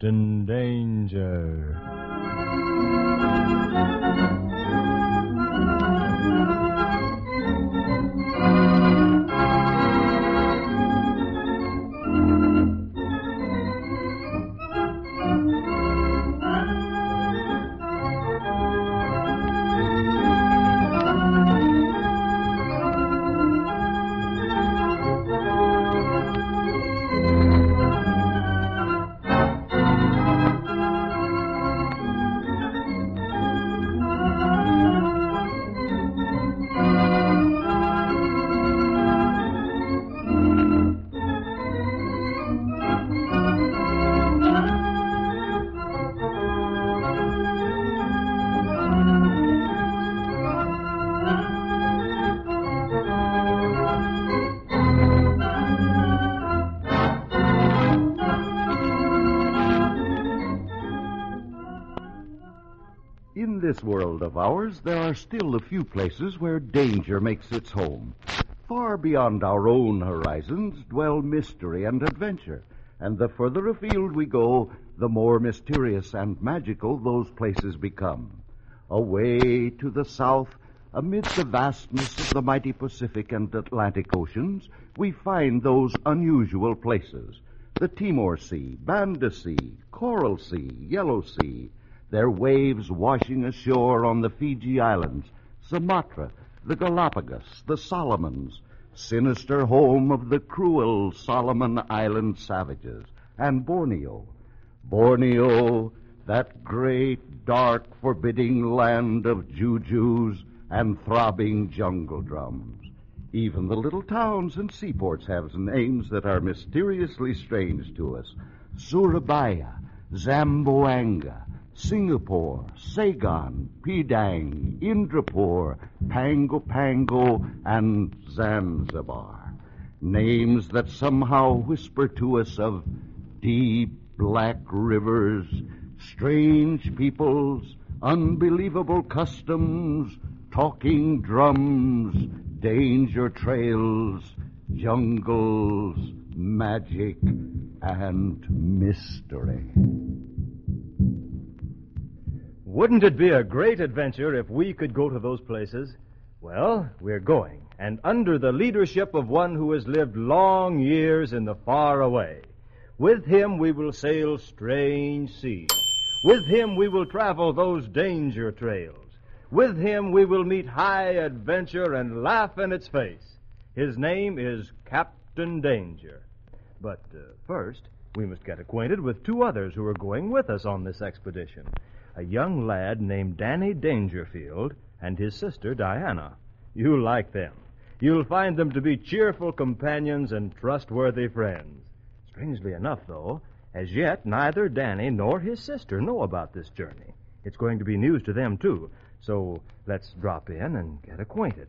Captain Danger. In this world of ours, there are still a few places where danger makes its home. Far beyond our own horizons dwell mystery and adventure, and the further afield we go, the more mysterious and magical those places become. Away to the south, amid the vastness of the mighty Pacific and Atlantic Oceans, we find those unusual places. The Timor Sea, Banda Sea, Coral Sea, Yellow Sea, their waves washing ashore on the Fiji Islands, Sumatra, the Galapagos, the Solomons, sinister home of the cruel Solomon Island savages, and Borneo. Borneo, that great, dark, forbidding land of jujus and throbbing jungle drums. Even the little towns and seaports have names that are mysteriously strange to us. Surabaya, Zamboanga, Singapore, Saigon, Penang, Indrapur, Pango Pango, and Zanzibar. Names that somehow whisper to us of deep black rivers, strange peoples, unbelievable customs, talking drums, danger trails, jungles, magic, and mystery. Wouldn't it be a great adventure if we could go to those places? Well, we're going, and under the leadership of one who has lived long years in the far away. With him we will sail strange seas. With him we will travel those danger trails. With him we will meet high adventure and laugh in its face. His name is Captain Danger. But first, we must get acquainted with two others who are going with us on this expedition. A young lad named Danny Dangerfield and his sister Diana. You'll like them. You'll find them to be cheerful companions and trustworthy friends. Strangely enough, though, as yet neither Danny nor his sister know about this journey. It's going to be news to them, too, so let's drop in and get acquainted.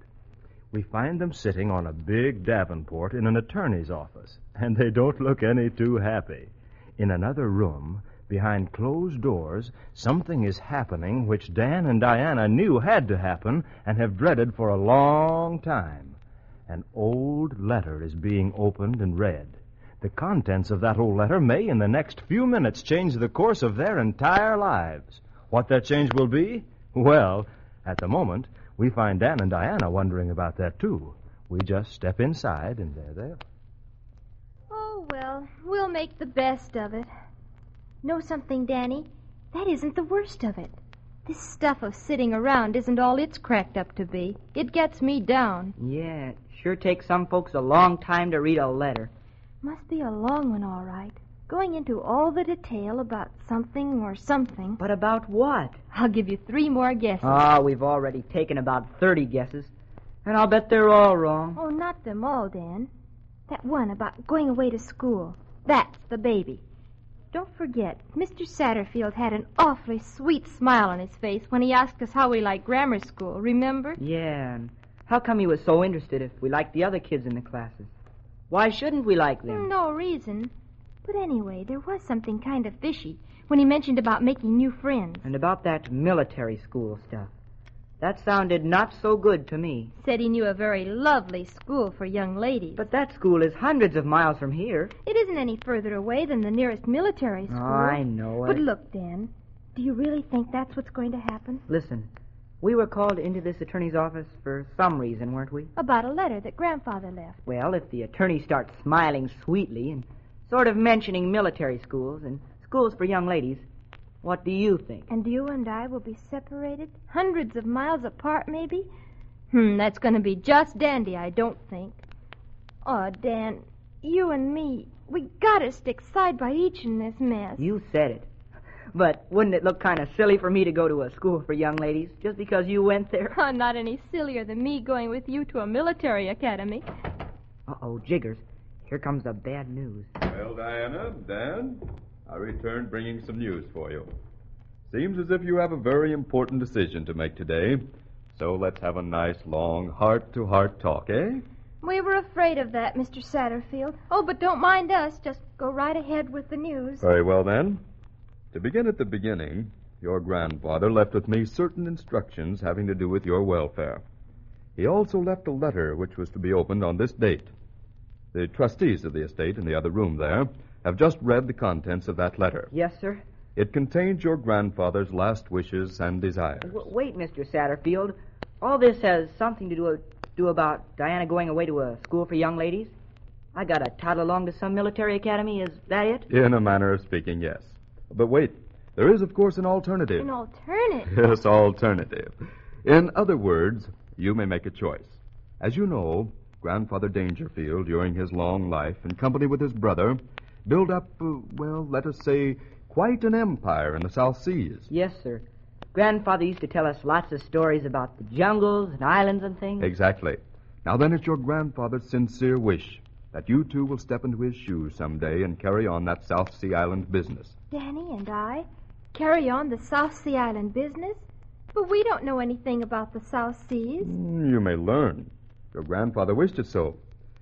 We find them sitting on a big davenport in an attorney's office, and they don't look any too happy. In another room, behind closed doors, something is happening which Dan and Diana knew had to happen and have dreaded for a long time. An old letter is being opened and read. The contents of that old letter may, in the next few minutes, change the course of their entire lives. What that change will be? Well, at the moment, we find Dan and Diana wondering about that, too. We just step inside, and there they are. Oh, well, we'll make the best of it. Know something, Danny? That isn't the worst of it. This stuff of sitting around isn't all it's cracked up to be. It gets me down. Yeah, it sure takes some folks a long time to read a letter. Must be a long one, all right. Going into all the detail about something or something. But about what? I'll give you 3 more guesses. We've already taken about 30 guesses. And I'll bet they're all wrong. Oh, not them all, Dan. That one about going away to school. That's the baby. Don't forget, Mr. Satterfield had an awfully sweet smile on his face when he asked us how we liked grammar school, remember? Yeah, and how come he was so interested if we liked the other kids in the classes? Why shouldn't we like them? No reason. But anyway, there was something kind of fishy when he mentioned about making new friends. And about that military school stuff. That sounded not so good to me. Said he knew a very lovely school for young ladies. But that school is hundreds of miles from here. It isn't any further away than the nearest military school. Oh, I know it. But look, Dan, do you really think that's what's going to happen? Listen, we were called into this attorney's office for some reason, weren't we? About a letter that Grandfather left. Well, if the attorney starts smiling sweetly and sort of mentioning military schools and schools for young ladies, what do you think? And you and I will be separated? Hundreds of miles apart, maybe? That's going to be just dandy, I don't think. Oh, Dan, you and me, we gotta stick side by each in this mess. You said it. But wouldn't it look kind of silly for me to go to a school for young ladies just because you went there? Oh, not any sillier than me going with you to a military academy. Uh-oh, Jiggers. Here comes the bad news. Well, Diana, Dan, I returned bringing some news for you. Seems as if you have a very important decision to make today. So let's have a nice, long, heart-to-heart talk, eh? We were afraid of that, Mr. Satterfield. Oh, but don't mind us. Just go right ahead with the news. Very well, then. To begin at the beginning, your grandfather left with me certain instructions having to do with your welfare. He also left a letter which was to be opened on this date. The trustees of the estate in the other room there have just read the contents of that letter. Yes, sir? It contains your grandfather's last wishes and desires. Wait, Mr. Satterfield. All this has something to do about Diana going away to a school for young ladies? I got to toddle along to some military academy, is that it? In a manner of speaking, yes. But wait, there is, of course, an alternative. An alternative? Yes, alternative. In other words, you may make a choice. As you know, Grandfather Dangerfield, during his long life, in company with his brother, built up, let us say, quite an empire in the South Seas. Yes, sir. Grandfather used to tell us lots of stories about the jungles and islands and things. Exactly. Now then, it's your grandfather's sincere wish that you two will step into his shoes someday and carry on that South Sea Island business. Danny and I carry on the South Sea Island business? But we don't know anything about the South Seas. You may learn. Your grandfather wished it so.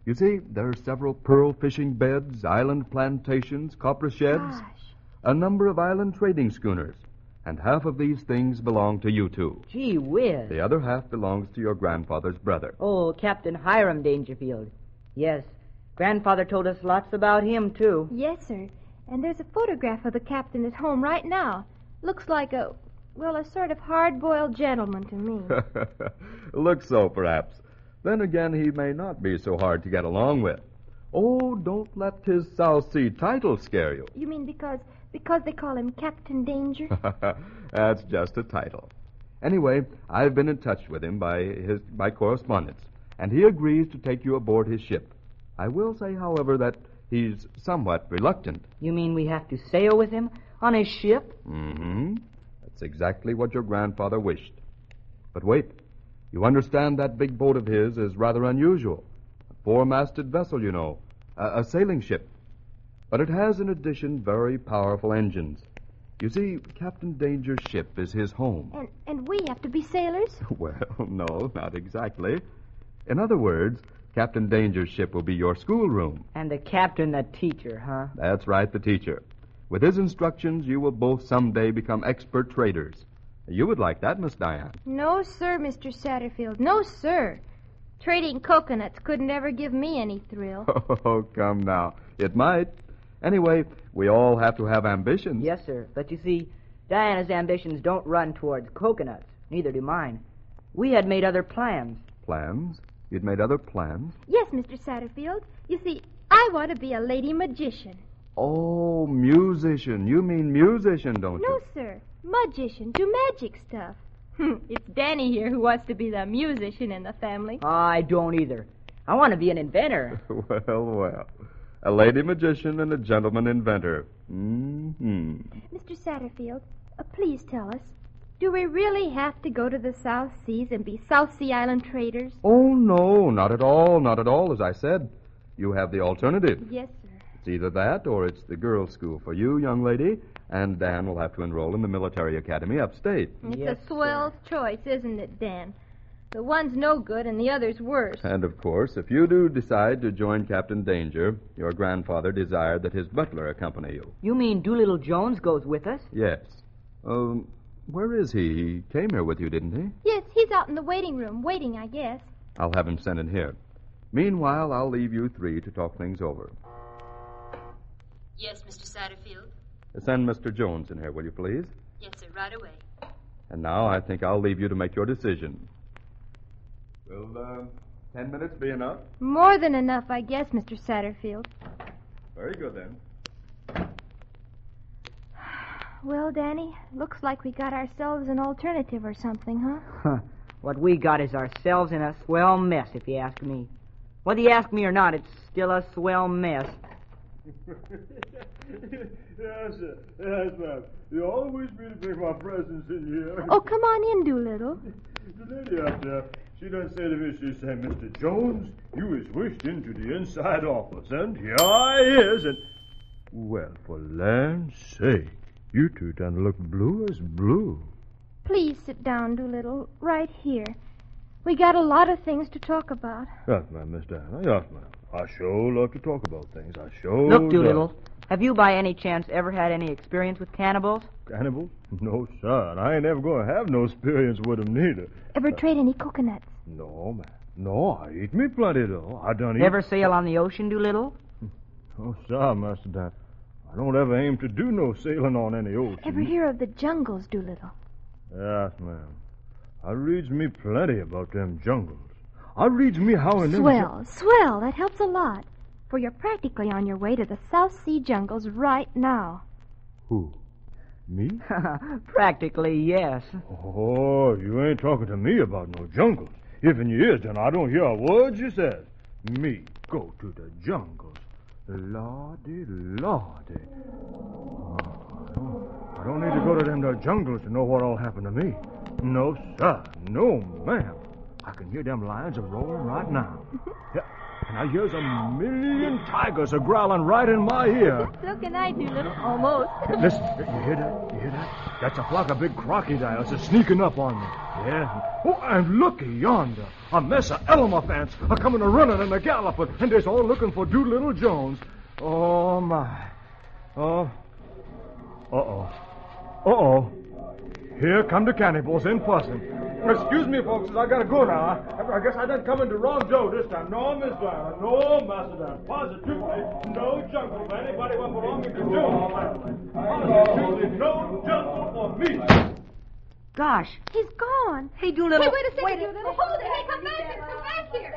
You see, there are several pearl fishing beds, island plantations, copra sheds, Gosh. a number of island trading schooners, and half of these things belong to you two. Gee whiz. The other half belongs to your grandfather's brother. Oh, Captain Hiram Dangerfield. Yes, Grandfather told us lots about him, too. Yes, sir. And there's a photograph of the captain at home right now. Looks like a sort of hard-boiled gentleman to me. Looks so, perhaps. Then again, he may not be so hard to get along with. Oh, don't let his South Sea title scare you. You mean because they call him Captain Danger? That's just a title. Anyway, I've been in touch with him by correspondence, and he agrees to take you aboard his ship. I will say, however, that he's somewhat reluctant. You mean we have to sail with him on his ship? Mm-hmm. That's exactly what your grandfather wished. But wait. You understand that big boat of his is rather unusual. A four-masted vessel, you know. A sailing ship. But it has, in addition, very powerful engines. You see, Captain Danger's ship is his home. And we have to be sailors? Well, no, not exactly. In other words, Captain Danger's ship will be your schoolroom. And the captain the teacher, huh? That's right, the teacher. With his instructions, you will both someday become expert traders. You would like that, Miss Diane. No, sir, Mr. Satterfield. No, sir. Trading coconuts couldn't ever give me any thrill. Oh, come now. It might. Anyway, we all have to have ambitions. Yes, sir. But you see, Diana's ambitions don't run towards coconuts. Neither do mine. We had made other plans. Plans? You'd made other plans? Yes, Mr. Satterfield. You see, I want to be a lady magician. Oh, musician. You mean musician, don't No, you? sir. Magician. Do magic stuff. It's Danny here who wants to be the musician in the family. I don't either. I want to be an inventor. Well. A lady magician and a gentleman inventor. Mm-hmm. Mr. Satterfield, please tell us, do we really have to go to the South Seas and be South Sea Island traders? Oh, no, not at all, not at all, as I said. You have the alternative. Yes, sir. It's either that or it's the girls' school for you, young lady, and Dan will have to enroll in the military academy upstate. It's Yes, a swell choice, isn't it, Dan? The one's no good and the other's worse. And, of course, if you do decide to join Captain Danger, your grandfather desired that his butler accompany you. You mean Doolittle Jones goes with us? Yes. Where is he? He came here with you, didn't he? Yes, He's out in the waiting room, waiting, I guess. I'll have him sent in here. Meanwhile, I'll leave you three to talk things over. Yes, Mr. Satterfield? Send Mr. Jones in here, will you please? Yes, sir, right away. And now I think I'll leave you to make your decision. Will 10 minutes be enough? More than enough, I guess, Mr. Satterfield. Very good, then. Well, Danny, looks like we got ourselves an alternative or something, huh? What we got is ourselves in a swell mess, if you ask me. Whether you ask me or not, it's still a swell mess. Yes, sir. Yes, ma'am. You always be to bring my presents in here. Oh, come on in, Doolittle. The lady out there, she done say to me, she said, Mr. Jones, you is wished into the inside office, and here I is, and... Well, for land's sake, you two done look blue as blue. Please sit down, Doolittle, right here. We got a lot of things to talk about. Yes, ma'am, Miss Diana. Yes, ma'am. I sure love to talk about things. I sure Look, Doolittle, have you by any chance ever had any experience with cannibals? Cannibals? No, sir. And I ain't ever going to have no experience with them neither. Ever trade any coconuts? No, ma'am. No, I eat me plenty, though. I done eat... Ever sail on the ocean, Doolittle? Oh, sir, Master Dan. I don't ever aim to do no sailing on any ocean. Ever hear of the jungles, Doolittle? Yes, ma'am. I reads me plenty about them jungles. I reads me how in them... Swell. That helps a lot. For you're practically on your way to the South Sea jungles right now. Who? Me? Practically, yes. Oh, you ain't talking to me about no jungles. If you is, then I don't hear a word you says. Me go to the jungles. Lordy, Lordy. I don't need to go to them there jungles to know what'll happen to me. No, sir. No, ma'am. I can hear them lions a-roaring right now. Yeah, and I hears a million tigers a-growling right in my ear. So can I, Doolittle. Almost. Listen, you hear that? You hear that? That's a flock of big crocodiles a-sneaking up on me. Yeah. Oh, and looky yonder. A mess of elephants a-coming a-running and a-galloping, and they's all looking for Doolittle Jones. Oh, my. Oh. Uh-oh. Uh-oh. Here come the cannibals in fussing. Excuse me, folks, I gotta go now. I guess I done come into wrong Joe this time. No, Miss Diana. No, Master Dan. Positively, no jungle for anybody what belongs to Joe. Positively, no jungle for me. Gosh. He's gone. Hey, Doolittle. Hey, wait a second, Doolittle. Hold it. Hey, come back here. Come back here.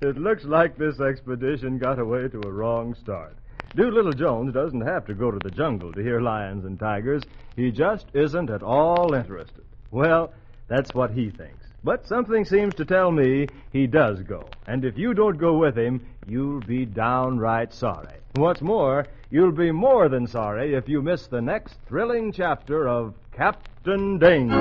It looks like this expedition got away to a wrong start. Doolittle Jones doesn't have to go to the jungle to hear lions and tigers. He just isn't at all interested. Well, that's what he thinks. But something seems to tell me he does go. And if you don't go with him, you'll be downright sorry. What's more, you'll be more than sorry if you miss the next thrilling chapter of Captain Danger.